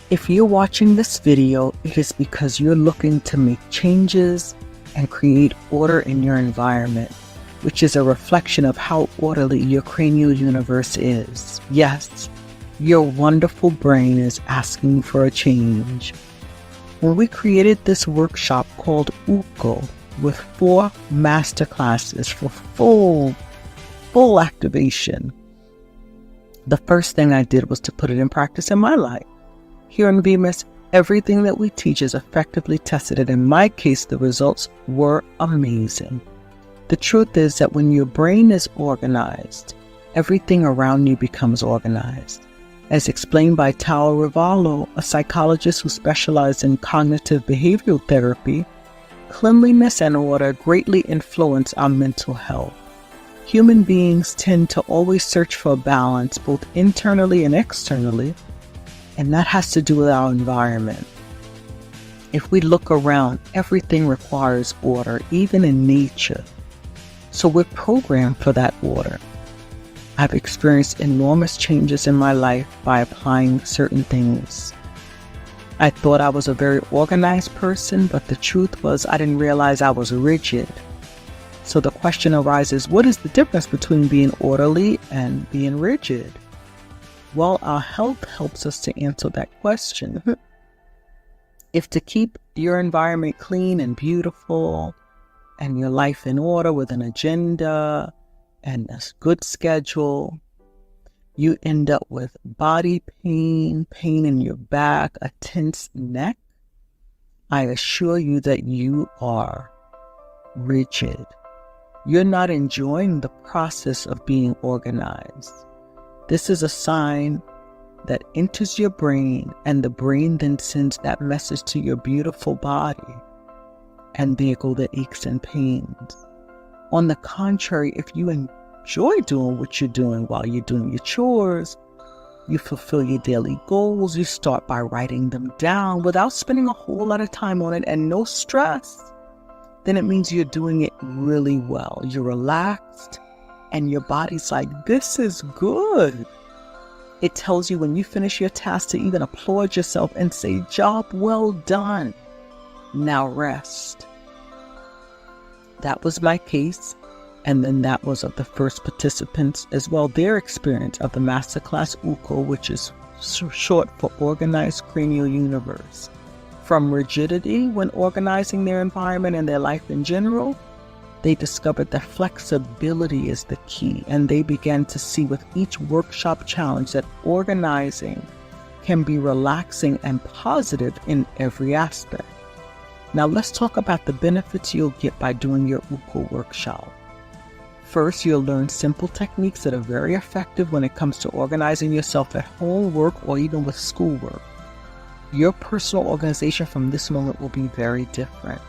If you're watching this video, it is because you're looking to make changes and create order in your environment, which is a reflection of how orderly your cranial universe is. Yes, your wonderful brain is asking for a change. When we created this workshop called UCO with 4 master classes for full activation, the first thing I did was to put it in practice in my life. Here in Vimes, everything that we teach is effectively tested, and in my case, the results were amazing. The truth is that when your brain is organized, everything around you becomes organized. As explained by Tao Ravallo, a psychologist who specialized in cognitive behavioral therapy, cleanliness and order greatly influence our mental health. Human beings tend to always search for balance, both internally and externally, and that has to do with our environment. If we look around, everything requires order, even in nature. So we're programmed for that order. I've experienced enormous changes in my life by applying certain things. I thought I was a very organized person, but the truth was I didn't realize I was rigid. So the question arises, what is the difference between being orderly and being rigid? Well, our health helps us to answer that question. If to keep your environment clean and beautiful and your life in order with an agenda and a good schedule, you end up with body pain, pain in your back, a tense neck, I assure you that you are rigid. You're not enjoying the process of being organized. This is a sign that enters your brain, and the brain then sends that message to your beautiful body, and there go the aches and pains. On the contrary, if you enjoy doing what you're doing while you're doing your chores, you fulfill your daily goals, you start by writing them down without spending a whole lot of time on it and no stress, then it means you're doing it really well. You're relaxed, and your body's like, this is good. It tells you when you finish your task to even applaud yourself and say, job well done. Now rest. That was my case. And then that was of the first participants as well, their experience of the Masterclass UCO, which is short for Organized Cranial Universe. From rigidity when organizing their environment and their life in general, they discovered that flexibility is the key, and they began to see with each workshop challenge that organizing can be relaxing and positive in every aspect. Now let's talk about the benefits you'll get by doing your UCO workshop. First, you'll learn simple techniques that are very effective when it comes to organizing yourself at home, work, or even with schoolwork. Your personal organization from this moment will be very different.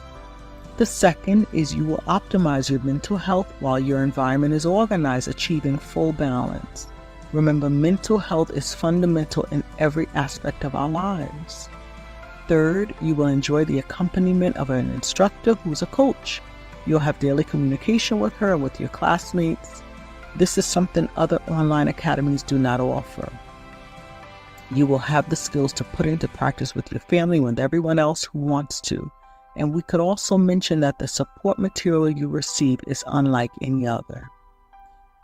The second is you will optimize your mental health while your environment is organized, achieving full balance. Remember, mental health is fundamental in every aspect of our lives. Third, you will enjoy the accompaniment of an instructor who's a coach. You'll have daily communication with her and with your classmates. This is something other online academies do not offer. You will have the skills to put into practice with your family, with everyone else who wants to. And we could also mention that the support material you receive is unlike any other.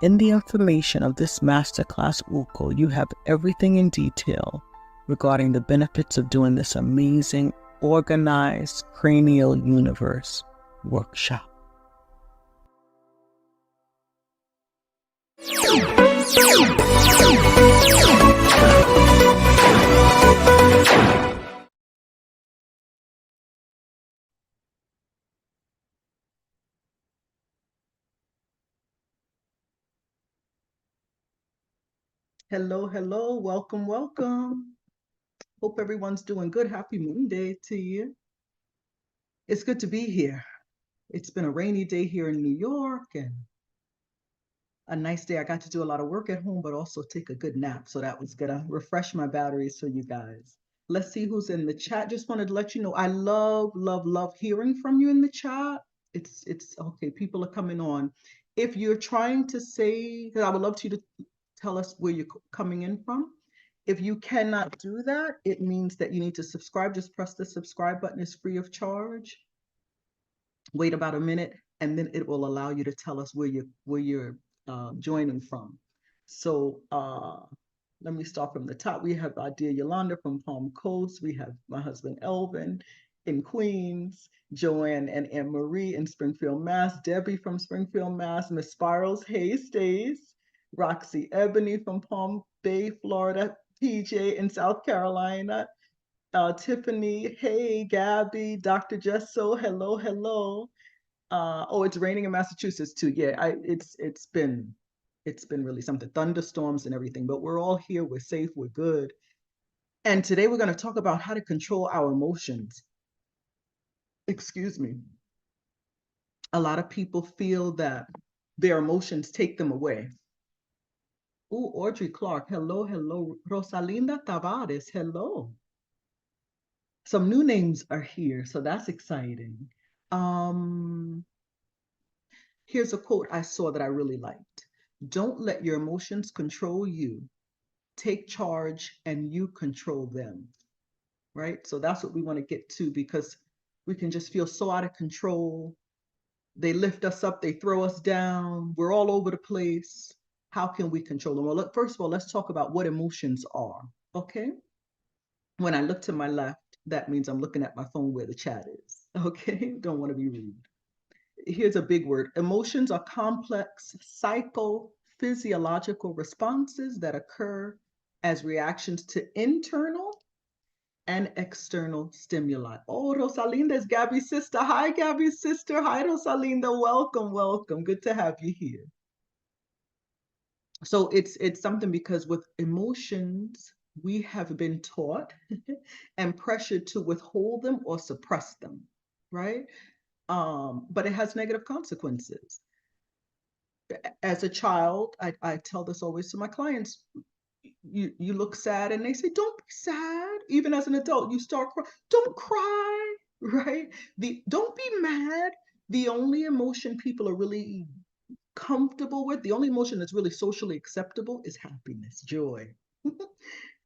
In the information of this Masterclass UCO, you have everything in detail regarding the benefits of doing this amazing, organized cranial universe workshop. Hello, hello, welcome, welcome. Hope everyone's doing good. Happy Monday to you. It's good to be here. It's been a rainy day here in New York and a nice day. I got to do a lot of work at home, but also take a good nap. So that was gonna refresh my batteries for you guys. Let's see who's in the chat. Just wanted to let you know I love hearing from you in the chat. It's okay. People are coming on. If you're trying to say, because I would love you to tell us where you're coming in from. If you cannot do that, it means that you need to subscribe. Just press the subscribe button. It's free of charge. Wait about a minute, and then it will allow you to tell us where you're joining from. So let me start from the top. We have our dear Yolanda from Palm Coast. We have my husband Elvin in Queens, Joanne and Anne Marie in Springfield, Mass, Debbie from Springfield, Mass, Miss Spirals, Hey Stays, Roxy Ebony from Palm Bay, Florida, PJ in South Carolina, Tiffany, hey, Gabby, Dr. Jesso, hello. Oh, it's raining in Massachusetts too. Yeah, it's been really something. Thunderstorms and everything, but we're all here. We're safe. We're good. And today we're going to talk about how to control our emotions. Excuse me. A lot of people feel that their emotions take them away. Oh, Audrey Clark, hello. Rosalinda Tavares, hello. Some new names are here, so that's exciting. Here's a quote I saw that I really liked. Don't let your emotions control you. Take charge and you control them. Right? So that's what we want to get to, because we can just feel so out of control. They lift us up, they throw us down. We're all over the place. How can we control them? Well, first of all, let's talk about what emotions are. Okay? When I look to my left, that means I'm looking at my phone where the chat is. Okay? Don't want to be rude. Here's a big word. Emotions are complex psychophysiological responses that occur as reactions to internal and external stimuli. Oh, Rosalinda is Gabby's sister. Hi, Gabby's sister. Hi, Rosalinda. Welcome. Good to have you here. So it's something, because with emotions, we have been taught and pressured to withhold them or suppress them, right? But it has negative consequences. As a child, I tell this always to my clients, you look sad and they say, don't be sad. Even as an adult, you start crying, don't cry, right? Don't be mad. The only emotion people are really comfortable with, the only emotion that's really socially acceptable is happiness, joy.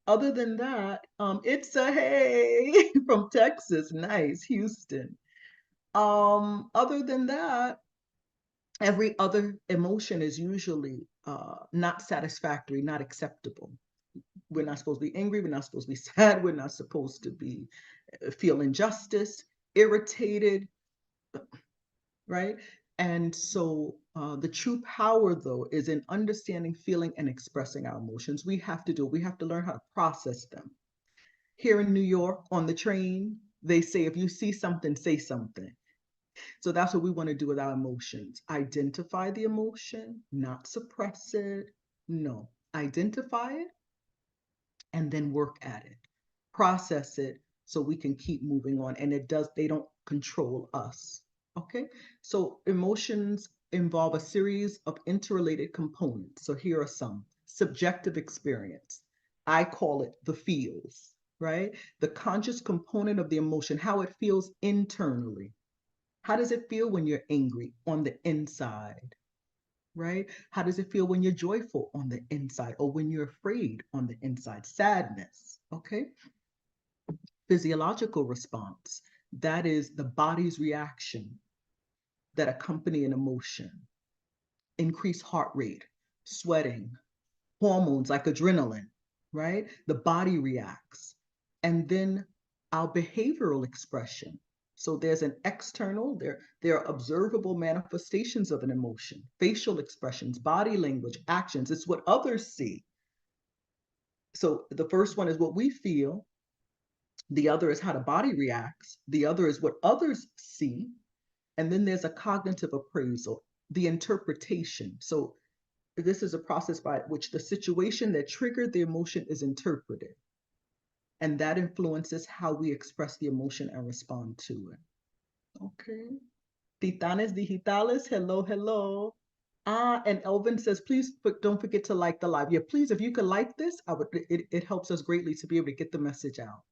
Other than that, it's a hey from Texas, nice, Houston. Other than that, every other emotion is usually not satisfactory, not acceptable. We're not supposed to be angry. We're not supposed to be sad. We're not supposed to be feel injustice, irritated, right? And so the true power, though, is in understanding, feeling, and expressing our emotions. We have to learn how to process them. Here in New York, on the train, they say, if you see something, say something. So that's what we want to do with our emotions. Identify the emotion, not suppress it. No, identify it and then work at it. Process it so we can keep moving on. And they don't control us. Okay? So emotions involve a series of interrelated components. So here are some. Subjective experience. I call it the feels, right? The conscious component of the emotion, how it feels internally. How does it feel when you're angry on the inside, right? How does it feel when you're joyful on the inside, or when you're afraid on the inside? Sadness, okay? Physiological response, that is the body's reaction that accompany an emotion. Increased heart rate, sweating, hormones like adrenaline, right? The body reacts. And then our behavioral expression. So there's an external, there are observable manifestations of an emotion, facial expressions, body language, actions. It's what others see. So the first one is what we feel. The other is how the body reacts. The other is what others see. And then there's a cognitive appraisal, the interpretation. So this is a process by which the situation that triggered the emotion is interpreted. And that influences how we express the emotion and respond to it. Okay. Titanes digitales, hello, hello. And Elvin says, please don't forget to like the live. Yeah, please, if you could like this, it helps us greatly to be able to get the message out.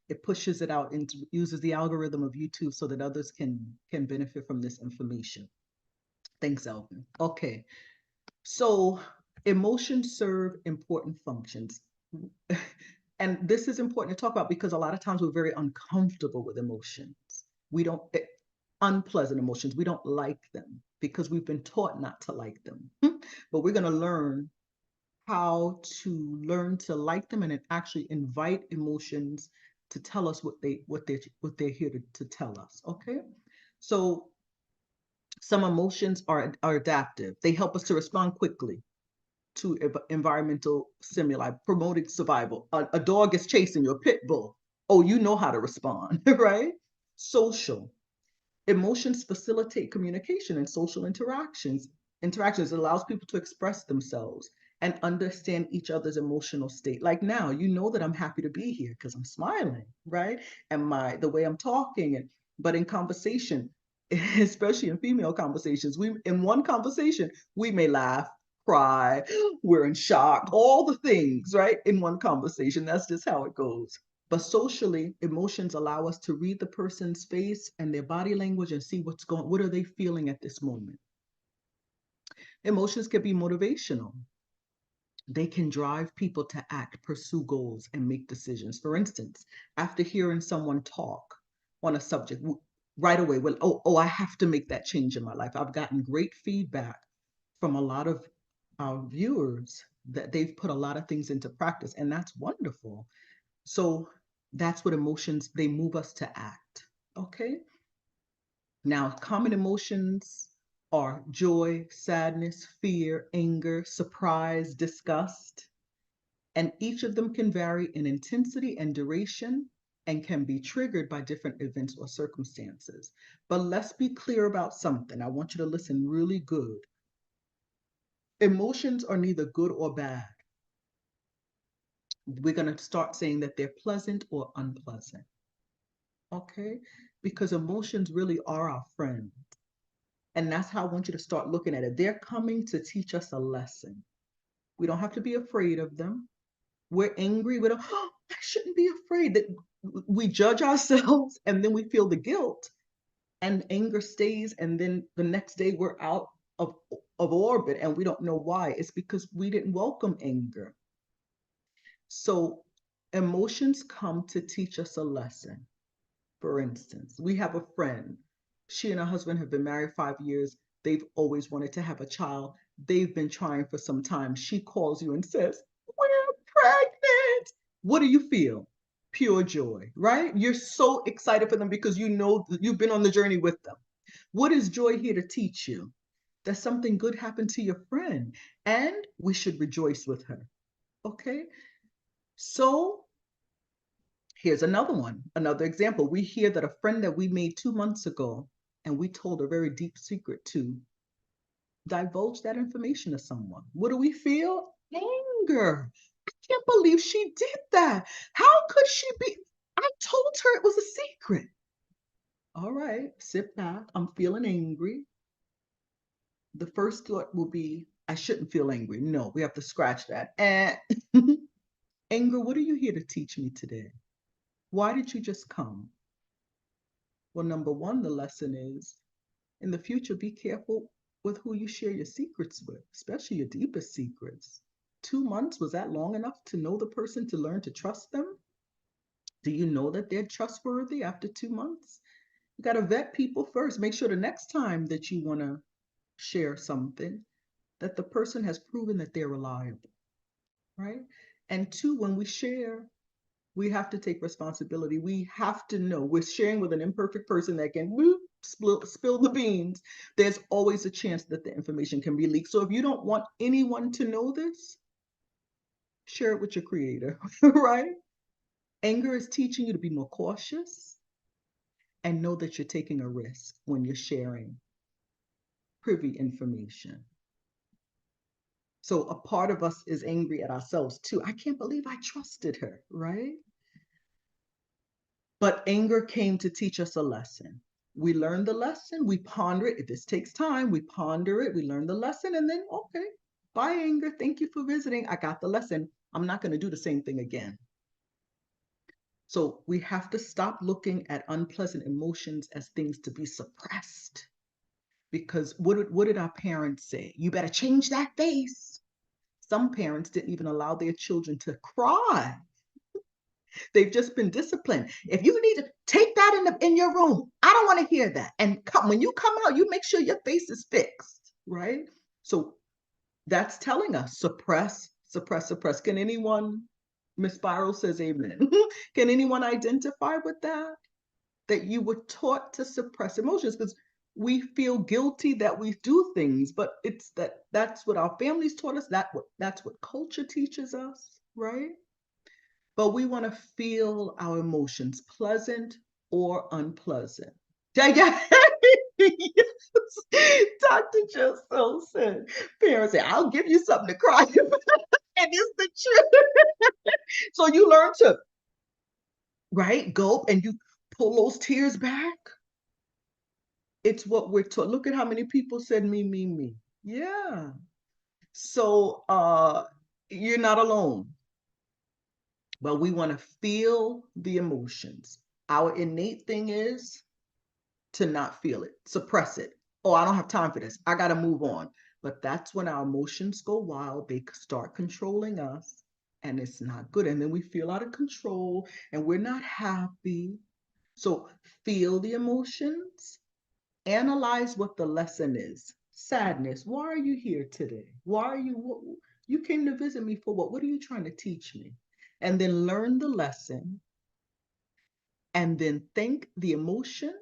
It pushes it out and uses the algorithm of YouTube so that others can benefit from this information. Thanks, Elvin. Okay. So emotions serve important functions. And this is important to talk about because a lot of times we're very uncomfortable with emotions. We don't, unpleasant emotions, we don't like them because we've been taught not to like them. But we're going to learn how to learn to like them and actually invite emotions to tell us what they're here to tell us. Okay. So some emotions are adaptive. They help us to respond quickly to environmental stimuli, promoting survival. A dog is chasing you, a pit bull. Oh, you know how to respond, right? Social. Emotions facilitate communication and social interactions. Interactions allows people to express themselves and understand each other's emotional state. Like now, you know that I'm happy to be here because I'm smiling, right? And the way I'm talking, but in conversation, especially in female conversations, we in one conversation we may laugh, cry, we're in shock, all the things, right? In one conversation, that's just how it goes. But socially, emotions allow us to read the person's face and their body language and see what are they feeling at this moment. Emotions can be motivational. They can drive people to act, pursue goals, and make decisions. For instance, after hearing someone talk on a subject, right away, well, I have to make that change in my life. I've gotten great feedback from a lot of our viewers that they've put a lot of things into practice, and that's wonderful. So that's what emotions, they move us to act. Okay. Now, common emotions are joy, sadness, fear, anger, surprise, disgust, and each of them can vary in intensity and duration and can be triggered by different events or circumstances. But let's be clear about something. I want you to listen really good. Emotions are neither good or bad. We're going to start saying that they're pleasant or unpleasant. Okay? Because emotions really are our friend. And that's how I want you to start looking at it. They're coming to teach us a lesson. We don't have to be afraid of them. We're angry. We don't, oh, I shouldn't be afraid. That we judge ourselves and then we feel the guilt and anger stays. And then the next day we're out of orbit and we don't know why. It's because we didn't welcome anger. So emotions come to teach us a lesson. For instance, we have a friend. She and her husband have been married 5 years. They've always wanted to have a child. They've been trying for some time. She calls you and says, we're pregnant. What do you feel? Pure joy, right? You're so excited for them because you know you've been on the journey with them. What is joy here to teach you? That something good happened to your friend and we should rejoice with her. Okay? So here's another one, another example. We hear that a friend that we made 2 months ago and we told a very deep secret to divulge that information to someone. What do we feel? Anger. I can't believe she did that. How could she be? I told her it was a secret. All right, sit back. I'm feeling angry. The first thought will be, I shouldn't feel angry. No, we have to scratch that. And anger, what are you here to teach me today? Why did you just come? Well, number one, the lesson is in the future, be careful with who you share your secrets with, especially your deepest secrets. 2 months, was that long enough to know the person to learn to trust them? Do you know that they're trustworthy after 2 months? You got to vet people first. Make sure the next time that you want to share something, that the person has proven that they're reliable, right? And two, when we share, we have to take responsibility. We have to know we're sharing with an imperfect person that can spill the beans. There's always a chance that the information can be leaked. So if you don't want anyone to know this, share it with your creator, right? Anger is teaching you to be more cautious and know that you're taking a risk when you're sharing privy information. So a part of us is angry at ourselves too. I can't believe I trusted her, right? But anger came to teach us a lesson. We learn the lesson, we ponder it. This takes time. We ponder it, we learn the lesson, and then, okay, bye, anger. Thank you for visiting. I got the lesson. I'm not going to do the same thing again. So we have to stop looking at unpleasant emotions as things to be suppressed. Because what did our parents say? You better change that face. Some parents didn't even allow their children to cry. They've just been disciplined. If you need to take that in your room, I don't want to hear that. And when you come out, you make sure your face is fixed, right? So that's telling us suppress, suppress, suppress. Can anyone, Miss Spiral says amen. Can anyone identify with that? That you were taught to suppress emotions, because we feel guilty that we do things, but it's that's what our families taught us, that's what culture teaches us, right? But we want to feel our emotions, pleasant or unpleasant. Yeah. Yes. Dr. Just said, parents say, I'll give you something to cry about. And it's the truth. So you learn to, right, gulp, and you pull those tears back. It's what we're taught. Look at how many people said me. Yeah. So you're not alone. But we want to feel the emotions. Our innate thing is to not feel it, suppress it. Oh, I don't have time for this. I got to move on. But that's when our emotions go wild. They start controlling us, and it's not good. And then we feel out of control and we're not happy. So feel the emotions, analyze what the lesson is. Sadness. Why are you here today? You came to visit me for what? What are you trying to teach me? And then learn the lesson, and then think the emotion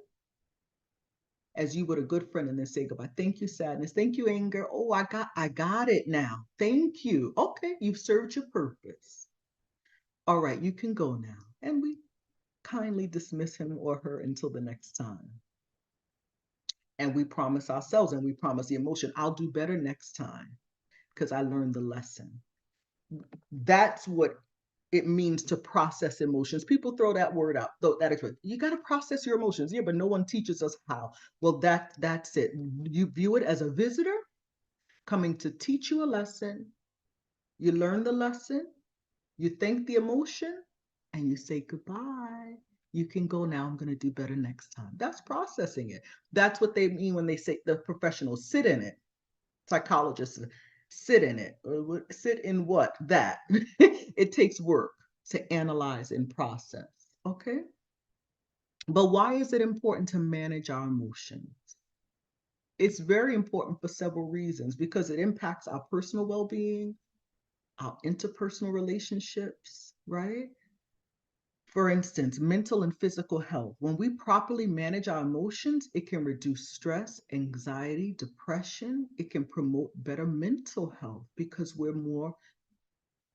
as you would a good friend, and then say goodbye. Thank you, sadness. Thank you, anger. Oh, I got it now. Thank you. Okay, you've served your purpose. All right, you can go now. And we kindly dismiss him or her until the next time. And we promise ourselves, and we promise the emotion, I'll do better next time because I learned the lesson. That's what it means to process emotions. People throw that word out, that expression. You got to process your emotions. Yeah, but no one teaches us how. Well, that's it. You view it as a visitor coming to teach you a lesson. You learn the lesson, you thank the emotion, and you say goodbye. You can go now. I'm going to do better next time. That's processing it. That's what they mean when they say, the professionals, sit in it. Psychologists, sit in it. Sit in what? That. It takes work to analyze and process. Okay? But why is it important to manage our emotions? It's very important for several reasons, because it impacts our personal well-being, our interpersonal relationships, right? For instance, mental and physical health. When we properly manage our emotions, it can reduce stress, anxiety, depression. It can promote better mental health because we're more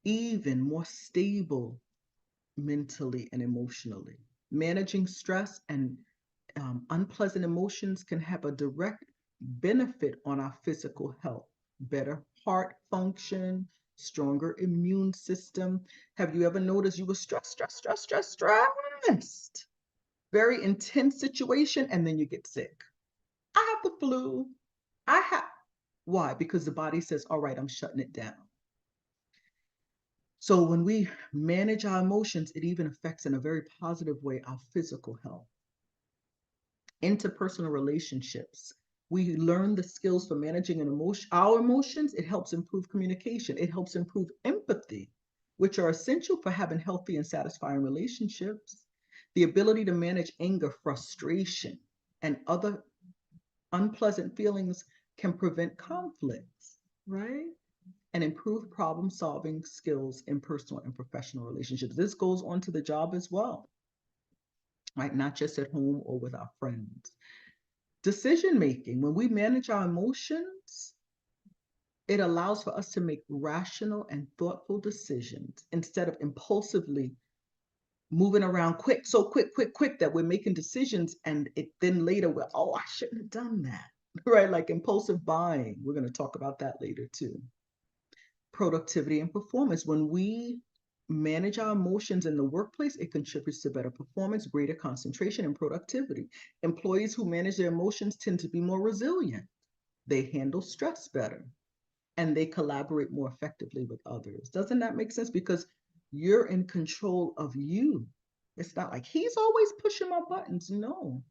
even, more stable mentally and emotionally. Managing stress and unpleasant emotions can have a direct benefit on our physical health, better heart function, stronger immune system. Have you ever noticed you were stressed, very intense situation, and then you get sick? I have the flu. Why? Because the body says, all right, I'm shutting it down. So when we manage our emotions, it even affects in a very positive way our physical health. Interpersonal relationships. We learn the skills for managing our emotions. It helps improve communication. It helps improve empathy, which are essential for having healthy and satisfying relationships. The ability to manage anger, frustration, and other unpleasant feelings can prevent conflicts, right? And improve problem solving skills in personal and professional relationships. This goes on to the job as well, right? Not just at home or with our friends. Decision making. When we manage our emotions, it allows for us to make rational and thoughtful decisions instead of impulsively moving around so quick that we're making decisions, and then later we're, oh, I shouldn't have done that, right? Like impulsive buying. We're going to talk about that later too. Productivity and performance. When we manage our emotions in the workplace, it contributes to better performance, greater concentration, and productivity. Employees who manage their emotions tend to be more resilient. They handle stress better and they collaborate more effectively with others. Doesn't that make sense? Because you're in control of you. It's not like he's always pushing my buttons. No,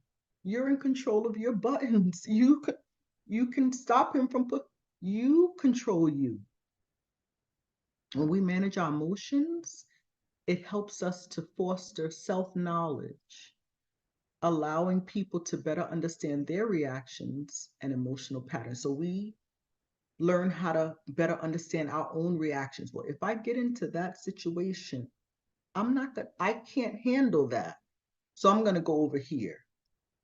you're in control of your buttons. You can stop him from you control you. When we manage our emotions, it helps us to foster self-knowledge, allowing people to better understand their reactions and emotional patterns. So we learn how to better understand our own reactions. Well, if I get into that situation, I can't handle that. So I'm gonna go over here.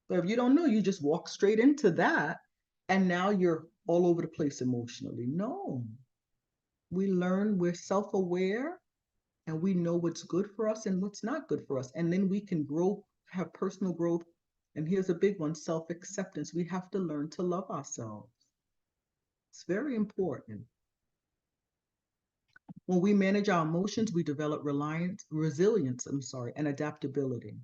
But if you don't know, you just walk straight into that and now you're all over the place emotionally. No, we learn, we're self-aware, and we know what's good for us and what's not good for us. And then we can grow, have personal growth. And here's a big one, self-acceptance. We have to learn to love ourselves. It's very important. When we manage our emotions, we develop resilience, and adaptability.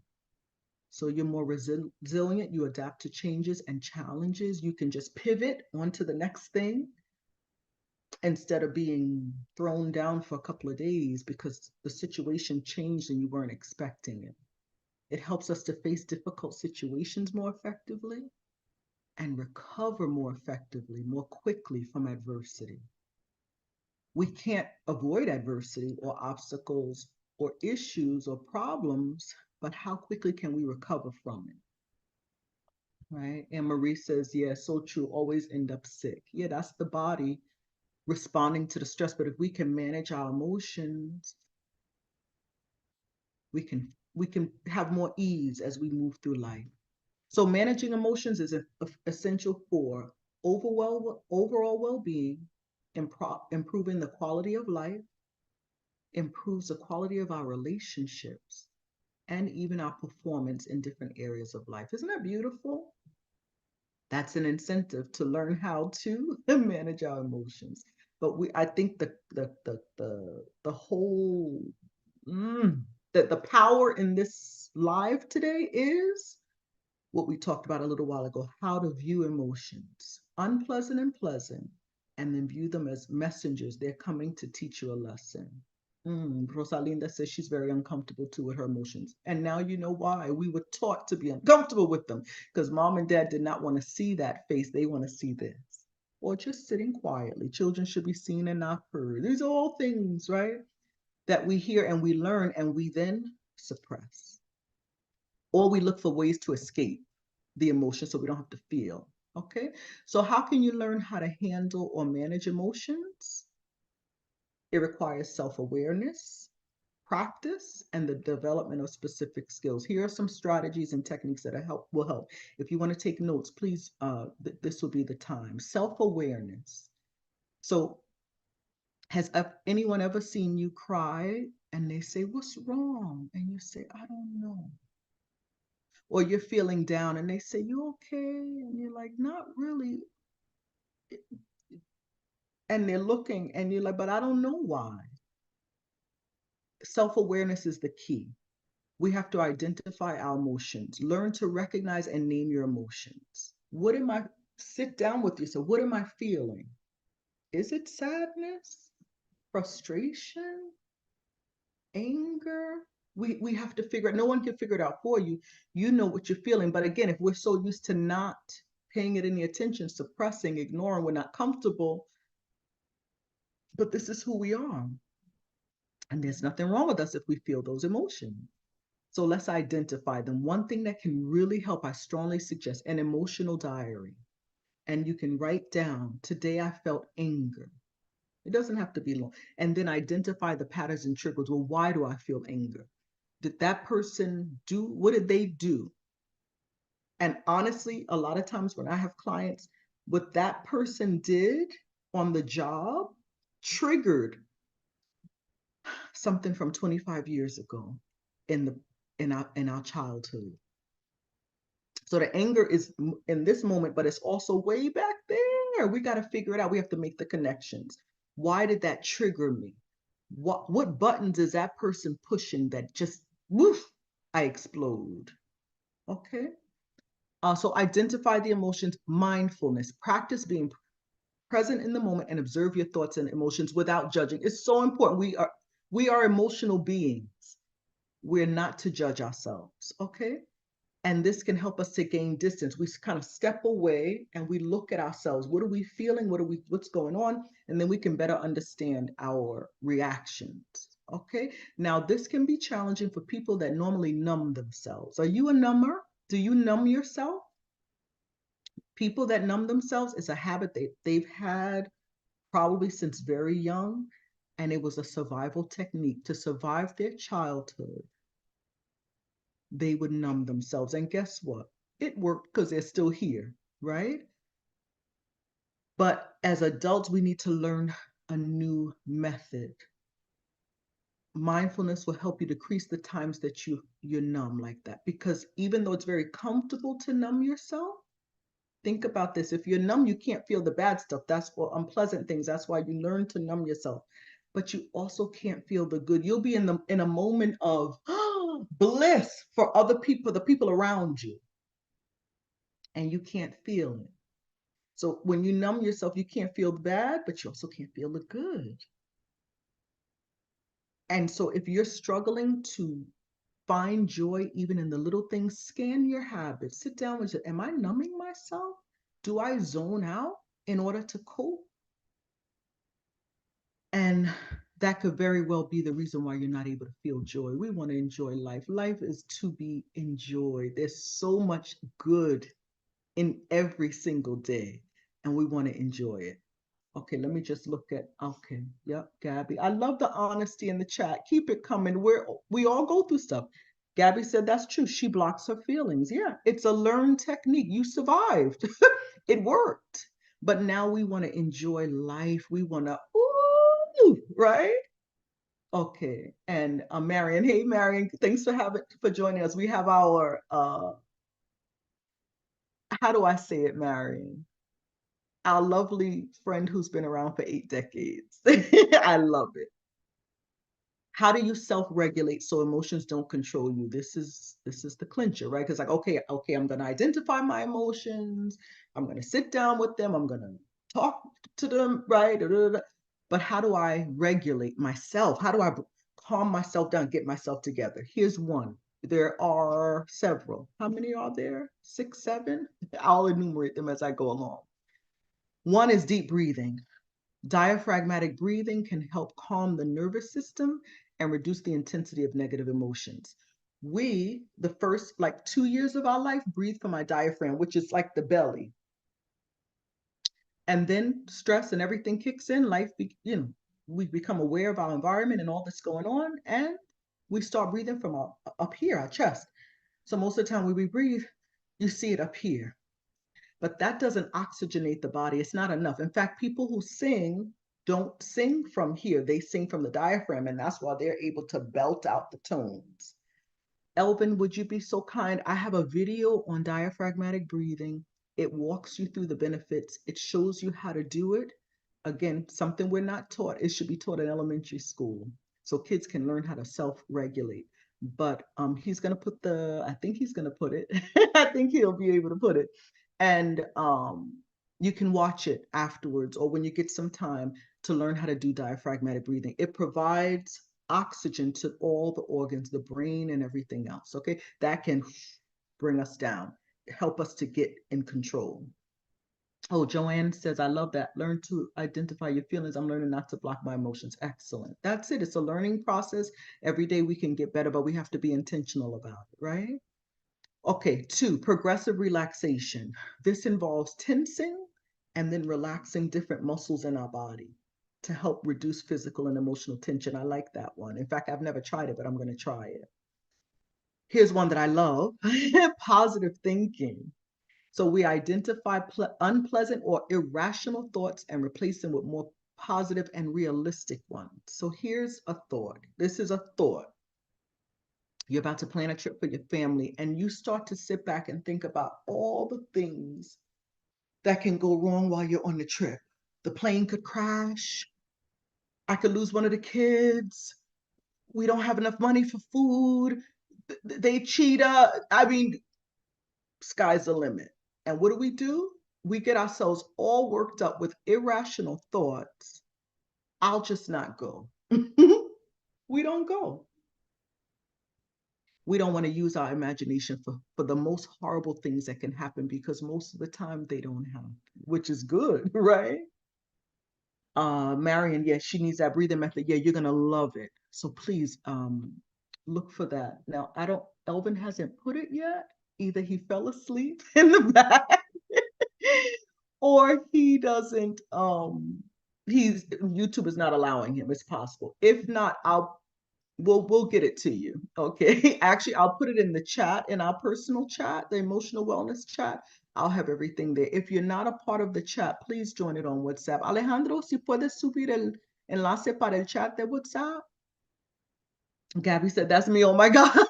So you're more resilient, you adapt to changes and challenges. You can just pivot onto the next thing instead of being thrown down for a couple of days because the situation changed and you weren't expecting it. It helps us to face difficult situations more effectively and recover more effectively, more quickly from adversity. We can't avoid adversity or obstacles or issues or problems, but how quickly can we recover from it? Right? And Marie says, yeah, so true, always end up sick. Yeah, that's the body responding to the stress. But if we can manage our emotions, we can have more ease as we move through life. So managing emotions is essential for overall well-being, improving the quality of life, improves the quality of our relationships, and even our performance in different areas of life. Isn't that beautiful? That's an incentive to learn how to manage our emotions. But I think the whole that the power in this live today is what we talked about a little while ago, how to view emotions, unpleasant and pleasant, and then view them as messengers. They're coming to teach you a lesson. Rosalinda says she's very uncomfortable too with her emotions. And now you know why. We were taught to be uncomfortable with them because mom and dad did not want to see that face. They want to see this. Or just sitting quietly. Children should be seen and not heard. These are all things, right, that we hear and we learn and we then suppress. Or we look for ways to escape the emotion so we don't have to feel. Okay, so how can you learn how to handle or manage emotions? It requires self-awareness, practice, and the development of specific skills. Here are some strategies and techniques that will help. If you want to take notes, please, this will be the time. Self-awareness. So has anyone ever seen you cry and they say, what's wrong? And you say, I don't know. Or you're feeling down and they say, you okay? And you're like, not really. And they're looking and you're like, but I don't know why. Self-awareness is the key. We have to identify our emotions, learn to recognize and name your emotions. What am I, sit down with yourself. What am I feeling? Is it sadness, frustration, anger? We have to figure it. No one can figure it out for you. You know what you're feeling. But again, if we're so used to not paying it any attention, suppressing, ignoring, we're not comfortable, but this is who we are. And there's nothing wrong with us if we feel those emotions. So let's identify them. One thing that can really help, I strongly suggest an emotional diary. And you can write down, today I felt anger. It doesn't have to be long. And then identify the patterns and triggers. Well, why do I feel anger? Did that person do, what did they do? And honestly, a lot of times when I have clients, what that person did on the job triggered something from 25 years ago in our childhood. So the anger is in this moment, but it's also way back there. We got to figure it out. We have to make the connections. Why did that trigger me? What buttons is that person pushing that just woof, I explode. Okay. So identify the emotions, mindfulness, practice being present in the moment and observe your thoughts and emotions without judging. It's so important. We are emotional beings. We're not to judge ourselves. Okay. And this can help us to gain distance. We kind of step away and we look at ourselves. What are we feeling? What's going on? And then we can better understand our reactions. Okay. Now, this can be challenging for people that normally numb themselves. Are you a number? Do you numb yourself? People that numb themselves is a habit they've had probably since very young. And it was a survival technique to survive their childhood. They would numb themselves. And guess what? It worked because they're still here, right? But as adults, we need to learn a new method. Mindfulness will help you decrease the times that you're numb like that. Because even though it's very comfortable to numb yourself, think about this. If you're numb, you can't feel the bad stuff. That's for unpleasant things. That's why you learn to numb yourself. But you also can't feel the good. You'll be in a moment of bliss for other people, the people around you, and you can't feel it. So when you numb yourself, you can't feel the bad, but you also can't feel the good. And so if you're struggling to find joy even in the little things, scan your habits. Sit down and say, am I numbing myself? Do I zone out in order to cope? And that could very well be the reason why you're not able to feel joy. We want to enjoy life. Life is to be enjoyed. There's so much good in every single day, and we want to enjoy it. Okay, let me just look at, okay, yep, Gabby. I love the honesty in the chat. Keep it coming. We all go through stuff. Gabby said that's true. She blocks her feelings. Yeah, it's a learned technique. You survived. It worked. But now we want to enjoy life. We want to, ooh, right? Okay. And Marion, hey Marion, thanks for joining us. We have our how do I say it, Marion? Our lovely friend who's been around for 8 decades. I love it. How do you self-regulate so emotions don't control you? This is the clincher, right? Because like, okay, I'm gonna identify my emotions, I'm gonna sit down with them, I'm gonna talk to them, right? But how do I regulate myself? How do I calm myself down, get myself together? Here's one. There are several. How many are there? 6, 7? I'll enumerate them as I go along. One is deep breathing. Diaphragmatic breathing can help calm the nervous system and reduce the intensity of negative emotions. The first like 2 years of our life, breathe from our diaphragm, which is like the belly. And then stress and everything kicks in. We become aware of our environment and all that's going on, and we start breathing from up here, our chest. So most of the time when we breathe, you see it up here. But that doesn't oxygenate the body. It's not enough. In fact, people who sing don't sing from here. They sing from the diaphragm, and that's why they're able to belt out the tones. Elvin, would you be so kind? I have a video on diaphragmatic breathing. It walks you through the benefits. It shows you how to do it. Again, something we're not taught. It should be taught in elementary school so kids can learn how to self-regulate. But he's gonna I think he's gonna put it. I think he'll be able to put it. And you can watch it afterwards or when you get some time to learn how to do diaphragmatic breathing. It provides oxygen to all the organs, the brain and everything else. Okay, that can bring us down, help us to get in control. Oh, Joanne says, I love that. Learn to identify your feelings. I'm learning not to block my emotions. Excellent. That's it. It's a learning process. Every day we can get better, but we have to be intentional about it, right? Okay, 2, progressive relaxation. This involves tensing and then relaxing different muscles in our body to help reduce physical and emotional tension. I like that one. In fact, I've never tried it, but I'm going to try it. Here's one that I love, positive thinking. So we identify unpleasant or irrational thoughts and replace them with more positive and realistic ones. So here's a thought. This is a thought. You're about to plan a trip for your family, and you start to sit back and think about all the things that can go wrong while you're on the trip. The plane could crash. I could lose one of the kids. We don't have enough money for food. They cheat us. I mean, sky's the limit. And what do? We get ourselves all worked up with irrational thoughts. I'll just not go. We don't go. We don't want to use our imagination for the most horrible things that can happen because most of the time they don't happen, which is good, right? Marion, yeah, she needs that breathing method. Yeah, you're gonna love it. So please look for that. Now I don't Elvin hasn't put it yet. Either he fell asleep in the back or he doesn't he's YouTube is not allowing him. It's possible. If not, we'll get it to you. Okay. Actually, I'll put it in the chat, in our personal chat, the emotional wellness chat. I'll have everything there. If you're not a part of the chat, please join it on WhatsApp. Alejandro, si puedes subir el enlace para el chat de WhatsApp. Gabby said, that's me. Oh my God.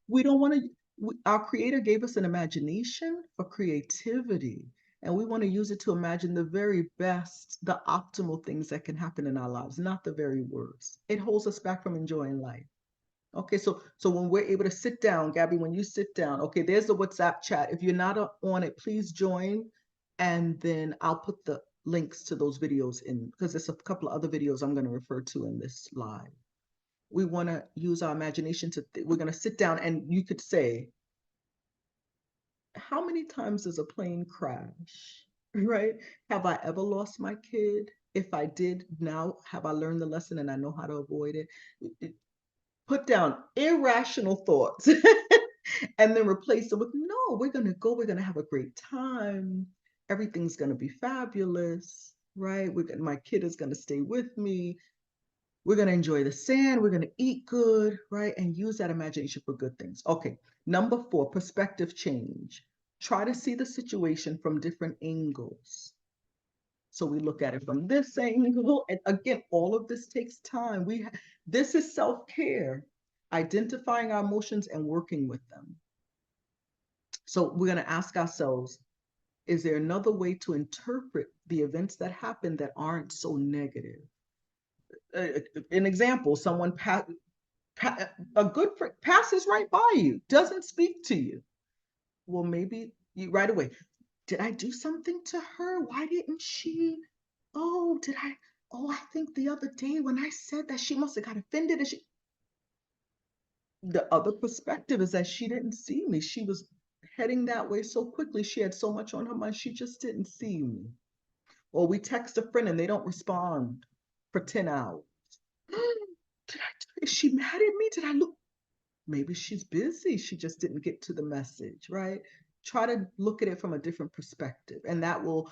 We don't want to, our creator gave us an imagination for creativity. And we want to use it to imagine the very best, the optimal things that can happen in our lives, not the very worst. It holds us back from enjoying life. Okay, so when we're able to sit down, Gabby, when you sit down, okay, there's the WhatsApp chat. If you're not on it, please join, and then I'll put the links to those videos in because there's a couple of other videos I'm going to refer to in this live. We want to use our imagination to. We're going to sit down, and you could say, "How many times does a plane crash?" Right? Have I ever lost my kid? If I did, now have I learned the lesson and I know how to avoid it? Put down irrational thoughts and then replace them with no, we're going to go, we're going to have a great time, everything's going to be fabulous, right? My kid is going to stay with me, we're going to enjoy the sand, we're going to eat good, right? And use that imagination for good things. Okay, number 4, perspective change. Try to see the situation from different angles. So we look at it from this angle. And again, all of this takes time. This is self-care, identifying our emotions and working with them. So we're going to ask ourselves, is there another way to interpret the events that happen that aren't so negative? An example, someone a good friend passes right by you, doesn't speak to you. Well, maybe you right away, did I do something to her? Why didn't she? Oh, did I? Oh, I think the other day when I said that, she must have got offended. The other perspective is that she didn't see me. She was heading that way so quickly. She had so much on her mind. She just didn't see me. Or we text a friend and they don't respond for 10 hours. Is she mad at me? Did I look? Maybe she's busy. She just didn't get to the message, right? Try to look at it from a different perspective. And that will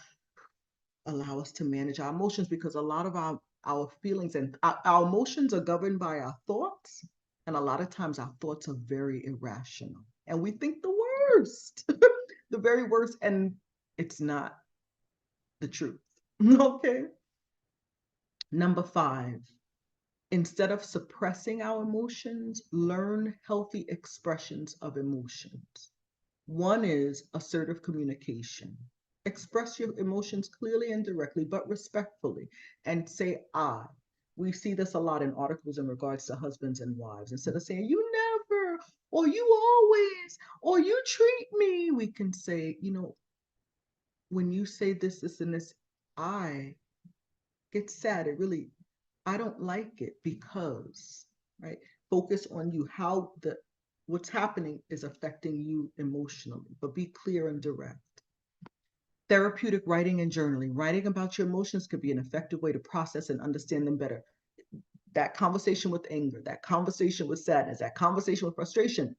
allow us to manage our emotions because a lot of our feelings and our emotions are governed by our thoughts. And a lot of times our thoughts are very irrational and we think the worst, the very worst. And it's not the truth. Okay. Number 5, instead of suppressing our emotions, learn healthy expressions of emotions. One is assertive communication. Express your emotions clearly and directly, but respectfully, and say I. We see this a lot in articles in regards to husbands and wives. Instead of saying you never, or you always, or you treat me, we can say, when you say this, this, and this, I get sad. I don't like it because, right? Focus on you, how what's happening is affecting you emotionally, but be clear and direct. Therapeutic writing and journaling. Writing about your emotions could be an effective way to process and understand them better. That conversation with anger, that conversation with sadness, that conversation with frustration,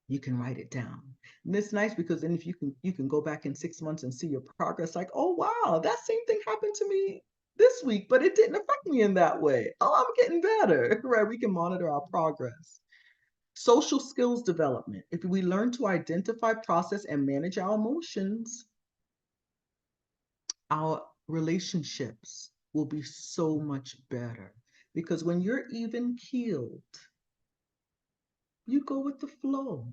you can write it down. And it's nice because then if you can go back in 6 months and see your progress, like, oh wow, that same thing happened to me this week, but it didn't affect me in that way. Oh, I'm getting better, right? We can monitor our progress. Social skills development. If we learn to identify, process, and manage our emotions, our relationships will be so much better. Because when you're even keeled, you go with the flow.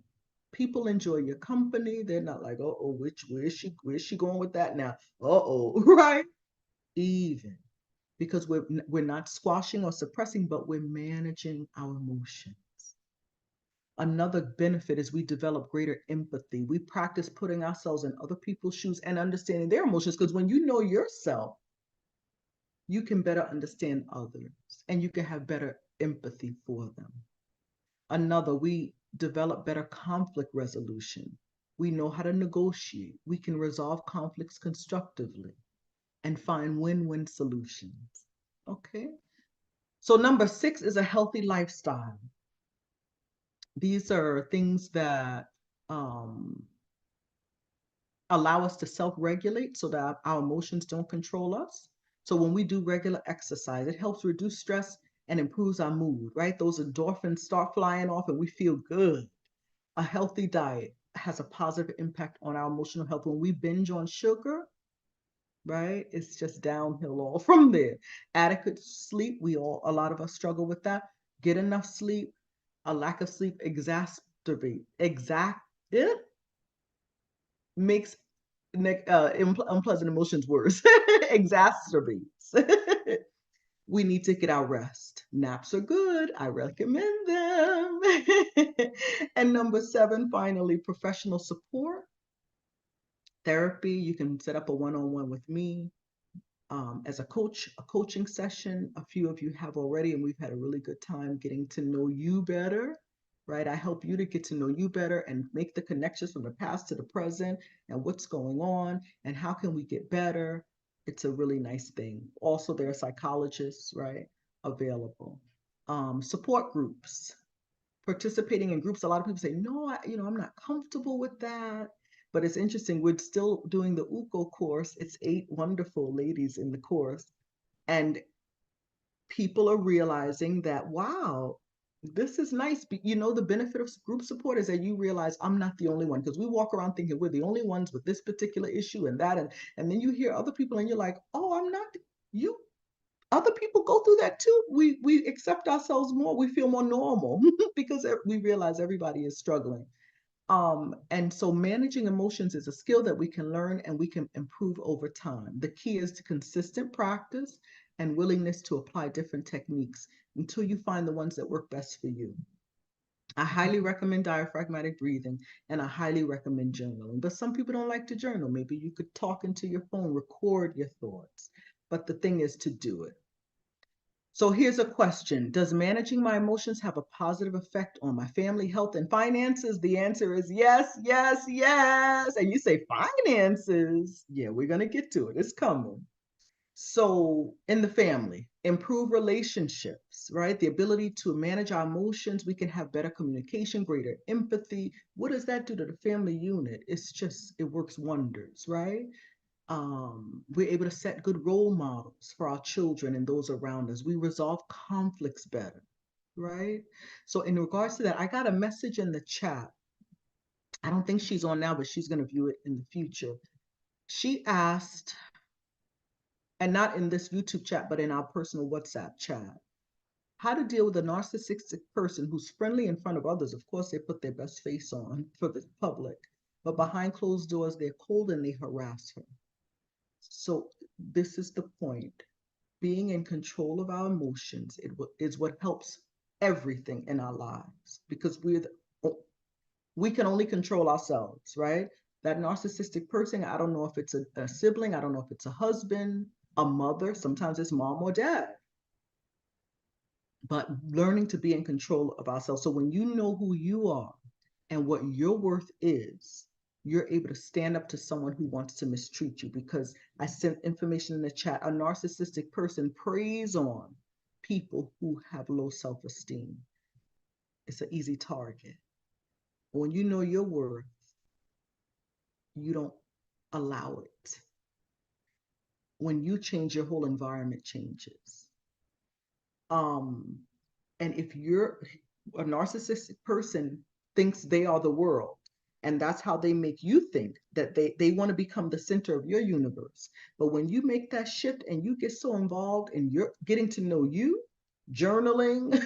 People enjoy your company. They're not like, where's she going with that now? Right? Even. because we're not squashing or suppressing, but we're managing our emotions. Another benefit is we develop greater empathy. We practice putting ourselves in other people's shoes and understanding their emotions, because when you know yourself, you can better understand others and you can have better empathy for them. Another, we develop better conflict resolution. We know how to negotiate. We can resolve conflicts constructively and find win-win solutions. Okay. So number 6 is a healthy lifestyle. These are things that um, allow us to self-regulate so that our emotions don't control us. So when we do regular exercise, it helps reduce stress and improves our mood, right? Those endorphins start flying off and we feel good. A healthy diet has a positive impact on our emotional health. When we binge on sugar, right, it's just downhill all from there. Adequate sleep, a lot of us struggle with that. Get enough sleep. A lack of sleep it makes unpleasant emotions worse. Exacerbates. We need to get our rest. Naps are good. I recommend them. And number 7, finally, professional support. Therapy. You can set up a one-on-one with me as a coach, a coaching session. A few of you have already, and we've had a really good time getting to know you better, right? I help you to get to know you better and make the connections from the past to the present and what's going on and how can we get better. It's a really nice thing. Also, there are psychologists, right, available. Support groups, participating in groups. A lot of people say, no, I'm not comfortable with that. But it's interesting, we're still doing the UCO course. It's 8 wonderful ladies in the course. And people are realizing that, wow, this is nice. The benefit of group support is that you realize I'm not the only one, because we walk around thinking we're the only ones with this particular issue and that. And then you hear other people and you're like, oh, I'm not, you, other people go through that too. We accept ourselves more. We feel more normal because we realize everybody is struggling. And so managing emotions is a skill that we can learn and we can improve over time. The key is to consistent practice and willingness to apply different techniques until you find the ones that work best for you. I highly recommend diaphragmatic breathing and I highly recommend journaling. But some people don't like to journal. Maybe you could talk into your phone, record your thoughts. But the thing is to do it. So here's a question. Does managing my emotions have a positive effect on my family, health, and finances? The answer is yes, yes, yes. And you say finances. Yeah, we're going to get to it. It's coming. So in the family, improve relationships, right? The ability to manage our emotions. We can have better communication, greater empathy. What does that do to the family unit? It works wonders, right? We're able to set good role models for our children and those around us. We resolve conflicts better, right? So in regards to that, I got a message in the chat. I don't think she's on now, but she's going to view it in the future. She asked, and not in this YouTube chat, but in our personal WhatsApp chat, how to deal with a narcissistic person who's friendly in front of others. Of course, they put their best face on for the public, but behind closed doors, they're cold and they harass her. So this is the point. Being in control of our emotions is what helps everything in our lives, because we can only control ourselves, right? That narcissistic person, I don't know if it's a sibling, I don't know if it's a husband, a mother, sometimes it's mom or dad. But learning to be in control of ourselves. So when you know who you are and what your worth is, you're able to stand up to someone who wants to mistreat you. Because I sent information in the chat, a narcissistic person preys on people who have low self-esteem. It's an easy target. When you know your worth, you don't allow it. When you change, your whole environment changes. And if you're a narcissistic person thinks they are the world, and that's how they make you think, that they want to become the center of your universe. But when you make that shift and you get so involved and you're getting to know you, journaling,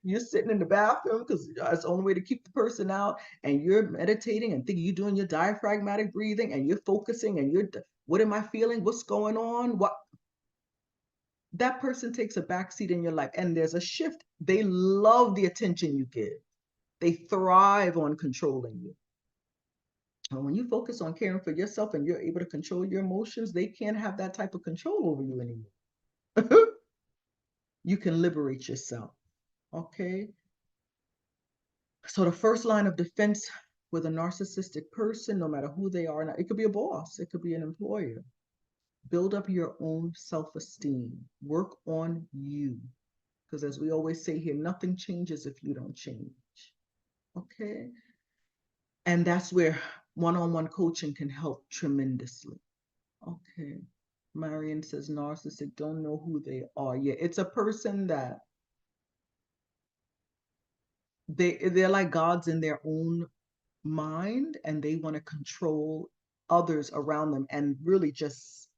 you're sitting in the bathroom because that's the only way to keep the person out, and you're meditating and thinking, you're doing your diaphragmatic breathing and you're focusing and what am I feeling? What's going on? that person takes a backseat in your life and there's a shift. They love the attention you give. They thrive on controlling you. And when you focus on caring for yourself and you're able to control your emotions, they can't have that type of control over you anymore. You can liberate yourself. Okay. So the first line of defense with a narcissistic person, no matter who they are, now, it could be a boss, it could be an employer. Build up your own self-esteem. Work on you. Because as we always say here, nothing changes if you don't change. Okay. And that's where one-on-one coaching can help tremendously. Okay. Marion says narcissistic don't know who they are. Yeah, it's a person that they're like gods in their own mind, and they want to control others around them and really just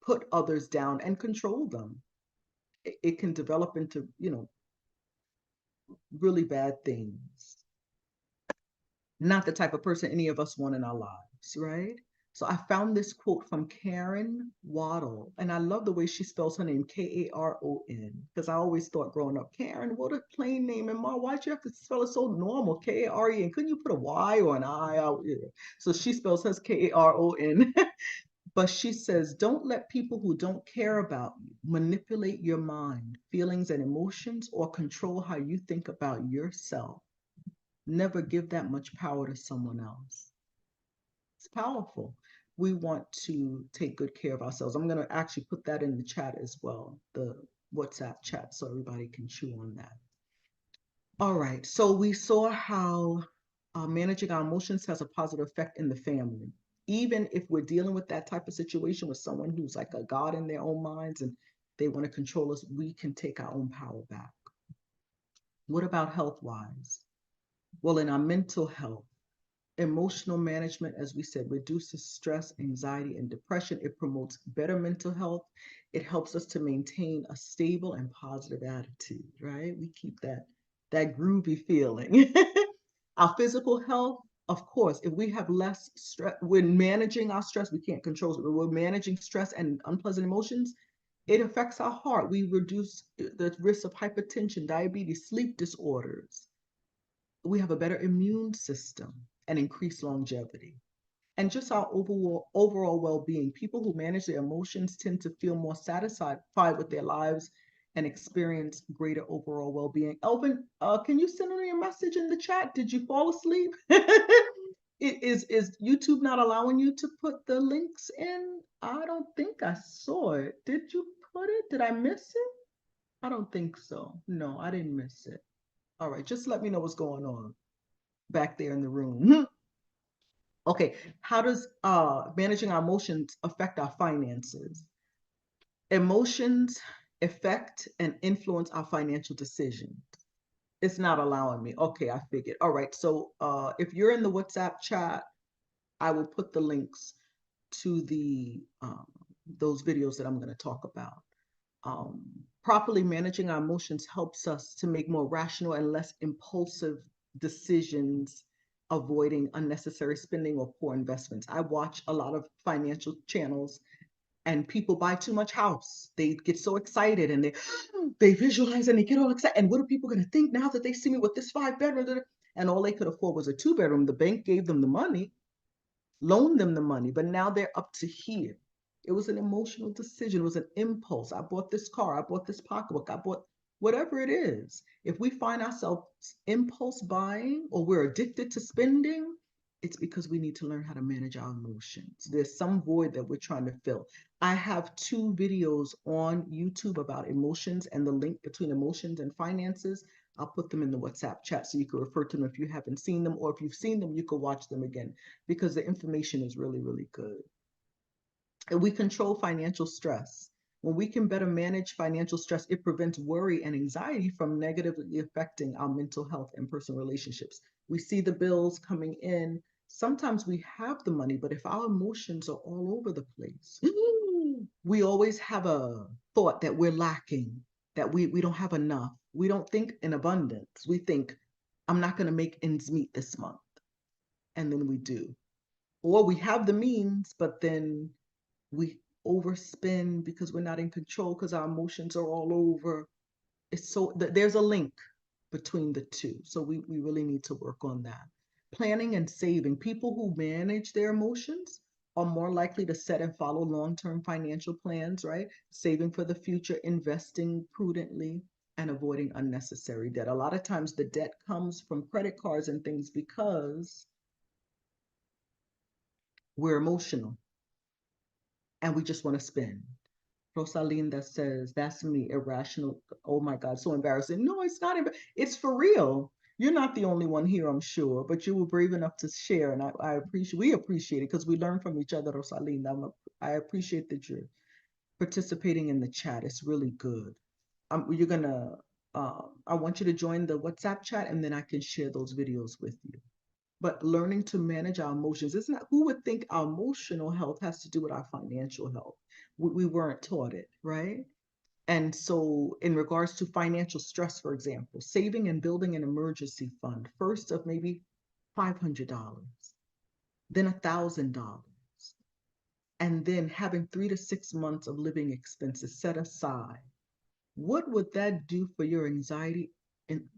put others down and control them. It can develop into, really bad things. Not the type of person any of us want in our lives, right? So I found this quote from Karen Waddle, and I love the way she spells her name, Karon, because I always thought growing up, Karen, what a plain name, and Ma, why'd you have to spell it so normal, Karen? Couldn't you put a Y or an I out here? So she spells hers Karon. But she says, don't let people who don't care about you manipulate your mind, feelings, and emotions, or control how you think about yourself. Never give that much power to someone else. It's powerful. We want to take good care of ourselves. I'm going to actually put that in the chat as well, the WhatsApp chat, so everybody can chew on that. All right. So we saw how managing our emotions has a positive effect in the family. Even if we're dealing with that type of situation with someone who's like a god in their own minds and they want to control us, we can take our own power back. What about health-wise? Well, in our mental health, emotional management, as we said, reduces stress, anxiety, and depression. It promotes better mental health. It helps us to maintain a stable and positive attitude, right? We keep that groovy feeling. Our physical health, of course, if we have less stress, we're managing our stress, we can't control it, but we're managing stress and unpleasant emotions, it affects our heart. We reduce the risk of hypertension, diabetes, sleep disorders. We have a better immune system and increased longevity. And just our overall well-being. People who manage their emotions tend to feel more satisfied with their lives and experience greater overall well-being. Elvin, can you send me a message in the chat? Did you fall asleep? Is YouTube not allowing you to put the links in? I don't think I saw it. Did you put it? Did I miss it? I don't think so. No, I didn't miss it. All right, just let me know what's going on back there in the room. Okay, how does managing our emotions affect our finances? Emotions affect and influence our financial decisions. It's not allowing me. Okay, I figured. All right, so if you're in the WhatsApp chat, I will put the links to the those videos that I'm going to talk about. Um, Properly managing our emotions helps us to make more rational and less impulsive decisions, avoiding unnecessary spending or poor investments. I watch a lot of financial channels, and people buy too much house. They get so excited and they visualize and they get all excited. And what are people going to think now that they see me with this 5-bedroom? And all they could afford was a 2-bedroom. The bank gave them the money, loaned them the money, but now they're up to here. It was an emotional decision. It was an impulse. I bought this car. I bought this pocketbook. I bought whatever it is. If we find ourselves impulse buying or we're addicted to spending, it's because we need to learn how to manage our emotions. There's some void that we're trying to fill. I have 2 videos on YouTube about emotions and the link between emotions and finances. I'll put them in the WhatsApp chat so you can refer to them if you haven't seen them, or if you've seen them, you can watch them again because the information is really, really good. And we control financial stress. When we can better manage financial stress, it prevents worry and anxiety from negatively affecting our mental health and personal relationships. We see the bills coming in. Sometimes we have the money, but if our emotions are all over the place, we always have a thought that we're lacking, that we don't have enough. We don't think in abundance. We think, I'm not going to make ends meet this month. And then we do. Or we have the means, but then we overspend because we're not in control, because our emotions are all over. There's a link between the two. So we really need to work on that. Planning and saving. People who manage their emotions are more likely to set and follow long-term financial plans, right? Saving for the future, investing prudently, and avoiding unnecessary debt. A lot of times the debt comes from credit cards and things because we're emotional and we just want to spend. Rosalinda says, that's me, irrational. Oh my God, so embarrassing. No, it's not. It's for real. You're not the only one here, I'm sure, but you were brave enough to share. And we appreciate it because we learn from each other, Rosalinda. I appreciate that you're participating in the chat. It's really good. You're gonna, I want you to join the WhatsApp chat and then I can share those videos with you. But learning to manage our emotions, it's not, who would think our emotional health has to do with our financial health? We weren't taught it, right? And so, in regards to financial stress, for example, saving and building an emergency fund, first of maybe $500, then $1,000, and then having 3 to 6 months of living expenses set aside. What would that do for your anxiety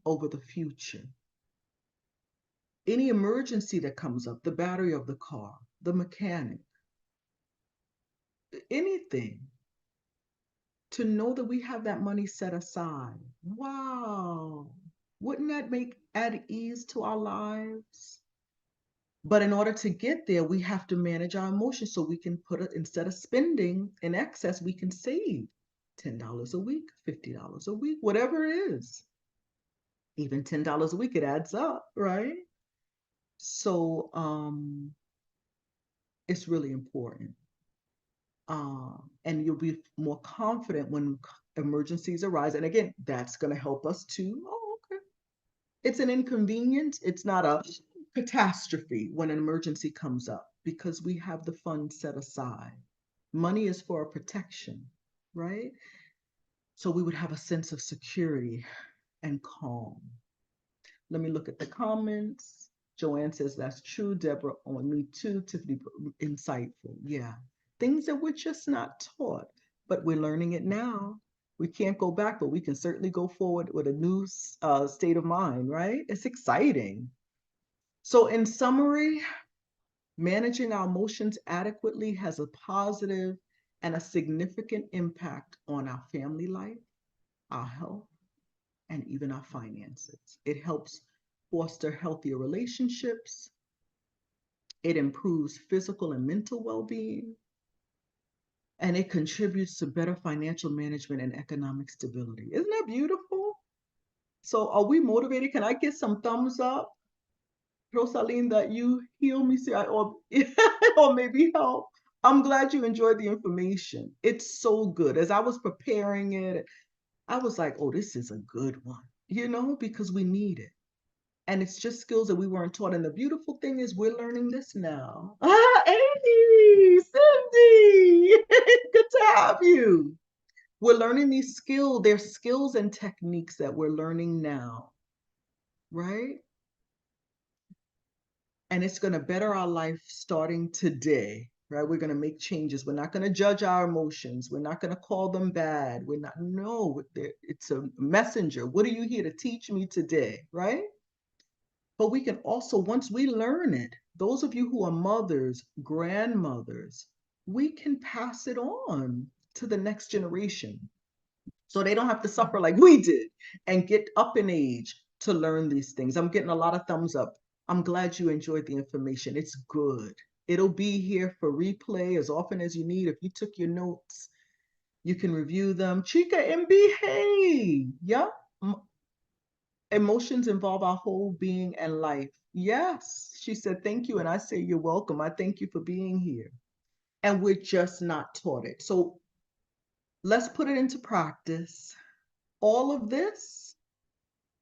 over the future? Any emergency that comes up, the battery of the car, the mechanic, anything, to know that we have that money set aside. Wow. Wouldn't that add ease to our lives? But in order to get there, we have to manage our emotions so we can instead of spending in excess, we can save $10 a week, $50 a week, whatever it is. Even $10 a week, it adds up, right? So it's really important. And you'll be more confident when emergencies arise. And again, that's going to help us to, oh, okay. It's an inconvenience. It's not a catastrophe when an emergency comes up because we have the funds set aside. Money is for a protection, right? So we would have a sense of security and calm. Let me look at the comments. Joanne says, that's true. Deborah, on me too. Tiffany, insightful. Yeah. Things that we're just not taught, but we're learning it now. We can't go back, but we can certainly go forward with a new state of mind, right? It's exciting. So in summary, managing our emotions adequately has a positive and a significant impact on our family life, our health, and even our finances. It helps foster healthier relationships. It improves physical and mental well-being, and it contributes to better financial management and economic stability. Isn't that beautiful? So are we motivated? Can I get some thumbs up? Rosaline, that you heal me, or, or maybe help. I'm glad you enjoyed the information. It's so good. As I was preparing it, I was like, oh, this is a good one, because we need it. And it's just skills that we weren't taught. And the beautiful thing is we're learning this now. Amy, Cindy, good to have you. We're learning these skills. They're skills and techniques that we're learning now, right? And it's going to better our life starting today, right? We're going to make changes. We're not going to judge our emotions. We're not going to call them bad. No, it's a messenger. What are you here to teach me today, right? But we can also, once we learn it, those of you who are mothers, grandmothers, we can pass it on to the next generation. So they don't have to suffer like we did and get up in age to learn these things. I'm getting a lot of thumbs up. I'm glad you enjoyed the information. It's good. It'll be here for replay as often as you need. If you took your notes, you can review them. Chica MB, hey, yeah. Emotions involve our whole being and life. Yes, she said, thank you. And I say, you're welcome. I thank you for being here. And we're just not taught it. So let's put it into practice. All of this,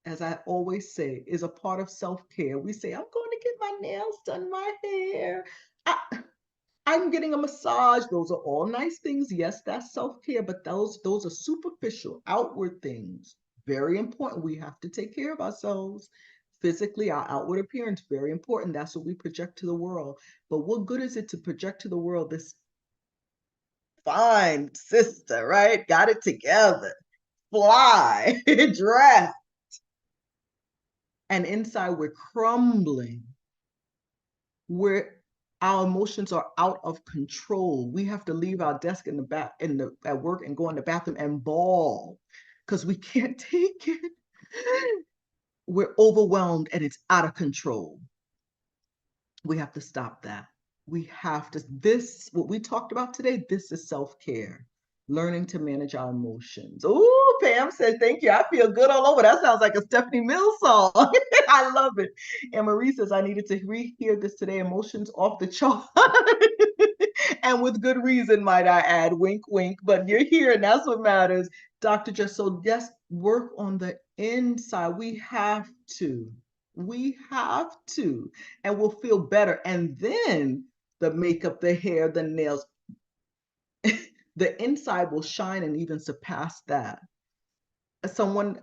as I always say, is a part of self-care. We say, I'm going to get my nails done, my hair. I'm getting a massage. Those are all nice things. Yes, that's self-care, but those are superficial, outward things. Very important. We have to take care of ourselves physically. Our outward appearance, very important. That's what we project to the world. But what good is it to project to the world this fine sister, right? Got it together. Fly, dress. And inside we're crumbling. Our emotions are out of control. We have to leave our desk at work and go in the bathroom and bawl because we can't take it. We're overwhelmed and it's out of control. We have to stop that. We have to, what we talked about today, this is self-care, learning to manage our emotions. Oh, Pam said, thank you. I feel good all over. That sounds like a Stephanie Mills song. I love it. And Marie says, I needed to rehear this today. Emotions off the chart. And with good reason, might I add, wink, wink, but you're here and that's what matters. Dr. Just, so yes, work on the inside. We have to. We have to, and we'll feel better. And then the makeup, the hair, the nails, the inside will shine and even surpass that. Someone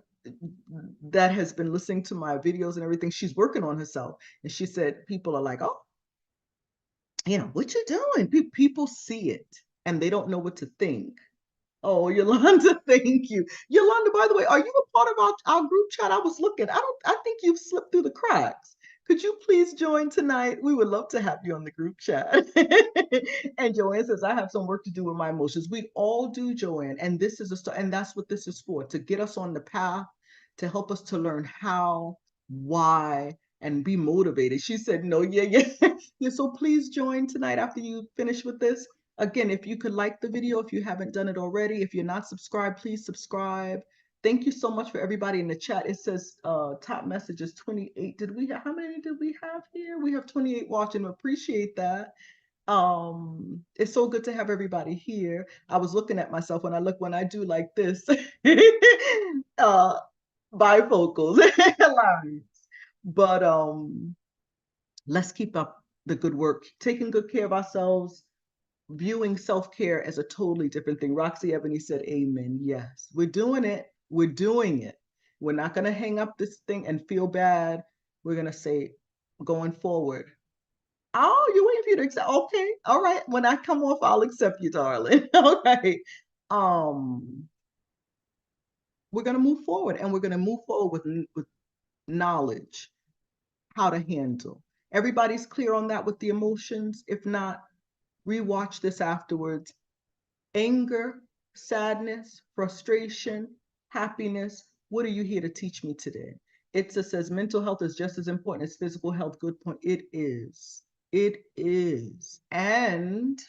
that has been listening to my videos and everything, she's working on herself. And she said, people are like, oh, what you doing? People see it and they don't know what to think. Oh, Yolanda, thank you. Yolanda, by the way, are you a part of our group chat? I was looking. I think you've slipped through the cracks. Could you please join tonight? We would love to have you on the group chat. And Joanne says, I have some work to do with my emotions. We all do, Joanne. And this is a start, and that's what this is for, to get us on the path, to help us to learn how, why, and be motivated. She said, no, yeah. Yeah, so please join tonight after you finish with this. Again, if you could like the video, if you haven't done it already, if you're not subscribed, please subscribe. Thank you so much for everybody in the chat. It says top messages 28. How many did we have here? We have 28 watching. Appreciate that. It's so good to have everybody here. I was looking at myself when I do like this. Bifocals. Hilarious. But let's keep up the good work, taking good care of ourselves, viewing self-care as a totally different thing. Roxy Ebony said, amen. Yes, we're doing it. We're doing it. We're not going to hang up this thing and feel bad. We're going to say, going forward. Oh, you're waiting for you to accept. Okay. All right. When I come off, I'll accept you, darling. All right. We're going to move forward, and we're going to move forward with knowledge, how to handle. Everybody's clear on that with the emotions? If not, rewatch this afterwards. Anger, sadness, frustration, happiness. What are you here to teach me today? It says mental health is just as important as physical health. Good point. It is. It is. And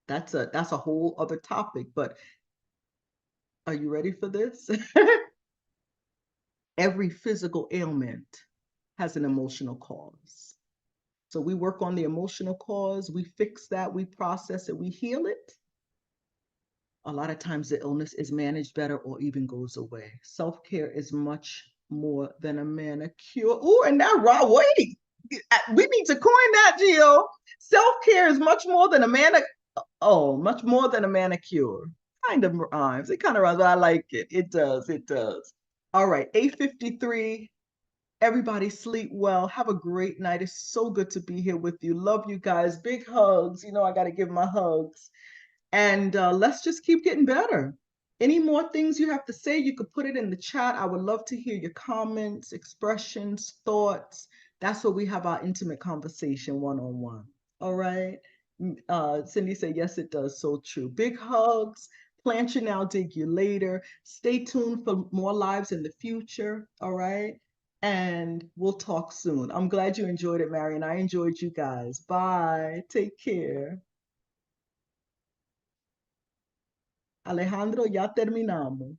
that's a whole other topic, but are you ready for this? Every physical ailment has an emotional cause. So we work on the emotional cause, we fix that, we process it, we heal it. A lot of times the illness is managed better or even goes away. Self-care is much more than a manicure. Oh, and that right, wait, we need to coin that, Gio. Self-care is much more than a much more than a manicure. Kind of rhymes. It kind of rhymes, but I like it. It does. All right, 8:53. Everybody sleep well. Have a great night. It's so good to be here with you. Love you guys. Big hugs. I got to give my hugs. And let's just keep getting better. Any more things you have to say, you could put it in the chat. I would love to hear your comments, expressions, thoughts. That's where we have our intimate conversation one-on-one. All right. Cindy said, yes, it does. So true. Big hugs. Plant you now, dig you later. Stay tuned for more lives in the future. All right. And we'll talk soon. I'm glad you enjoyed it, Marion. I enjoyed you guys. Bye. Take care. Alejandro, ya terminamos.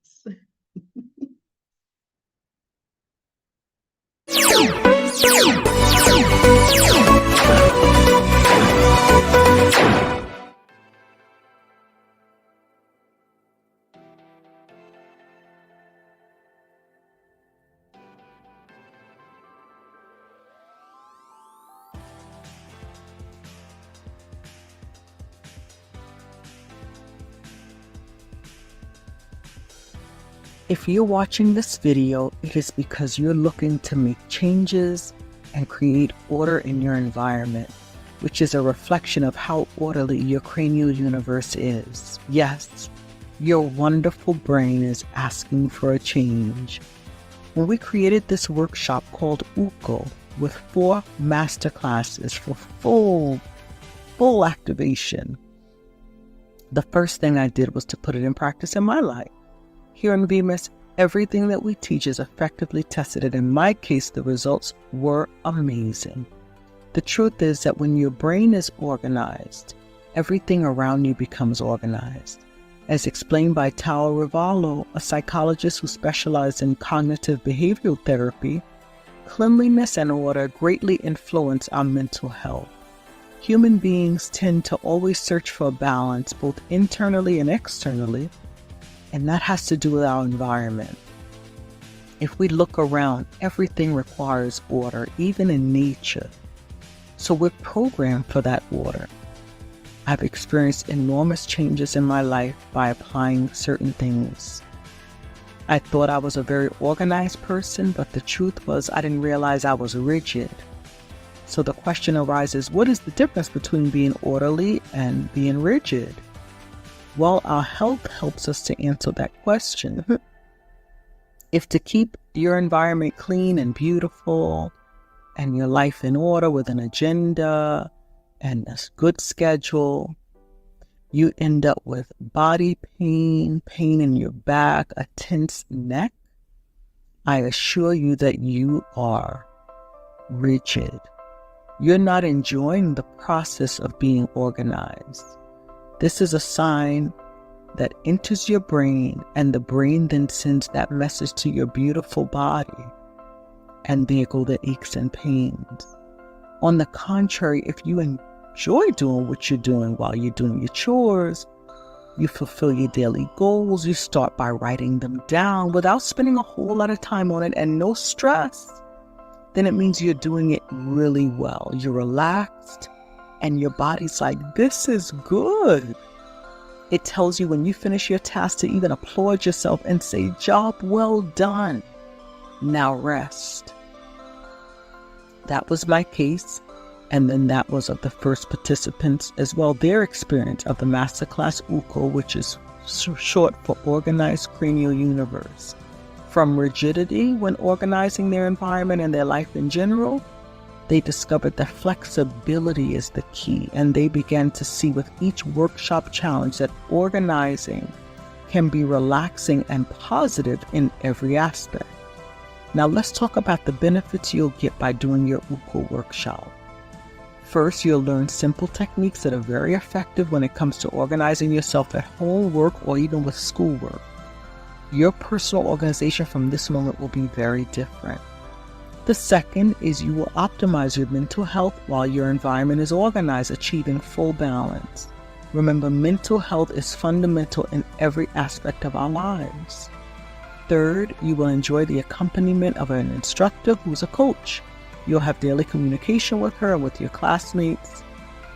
If you're watching this video, it is because you're looking to make changes and create order in your environment, which is a reflection of how orderly your cranial universe is. Yes, your wonderful brain is asking for a change. When we created this workshop called UCO with 4 masterclasses for full activation, the first thing I did was to put it in practice in my life. Here in Vimes, everything that we teach is effectively tested, and in my case, the results were amazing. The truth is that when your brain is organized, everything around you becomes organized. As explained by Tao Rivallo, a psychologist who specialized in cognitive behavioral therapy, cleanliness and order greatly influence our mental health. Human beings tend to always search for a balance, both internally and externally, and that has to do with our environment. If we look around, everything requires order, even in nature. So we're programmed for that order. I've experienced enormous changes in my life by applying certain things. I thought I was a very organized person, but the truth was I didn't realize I was rigid. So the question arises, what is the difference between being orderly and being rigid? Well, our health helps us to answer that question. If to keep your environment clean and beautiful and your life in order with an agenda and a good schedule, you end up with body pain, pain in your back, a tense neck, I assure you that you are rigid. You're not enjoying the process of being organized. This is a sign that enters your brain, and the brain then sends that message to your beautiful body, and there go the aches and pains. On the contrary, if you enjoy doing what you're doing while you're doing your chores, you fulfill your daily goals, you start by writing them down without spending a whole lot of time on it and no stress, then it means you're doing it really well. You're relaxed and your body's like, this is good. It tells you when you finish your task to even applaud yourself and say, job well done. Now rest. That was my case. And then that was of the first participants as well, their experience of the Masterclass UCO, which is short for Organized Cranial Universe. From rigidity when organizing their environment and their life in general, they discovered that flexibility is the key, and they began to see with each workshop challenge that organizing can be relaxing and positive in every aspect. Now let's talk about the benefits you'll get by doing your UCO workshop. First, you'll learn simple techniques that are very effective when it comes to organizing yourself at home, work, or even with schoolwork. Your personal organization from this moment will be very different. The second is you will optimize your mental health while your environment is organized, achieving full balance. Remember, mental health is fundamental in every aspect of our lives. Third, you will enjoy the accompaniment of an instructor who's a coach. You'll have daily communication with her and with your classmates.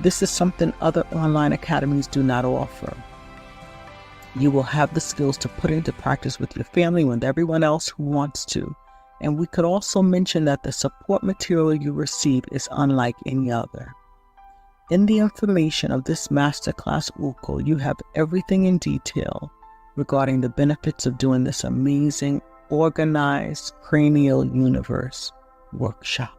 This is something other online academies do not offer. You will have the skills to put into practice with your family and with everyone else who wants to. And we could also mention that the support material you receive is unlike any other. In the information of this Masterclass UCO, you have everything in detail regarding the benefits of doing this amazing Organized Cranial Universe workshop.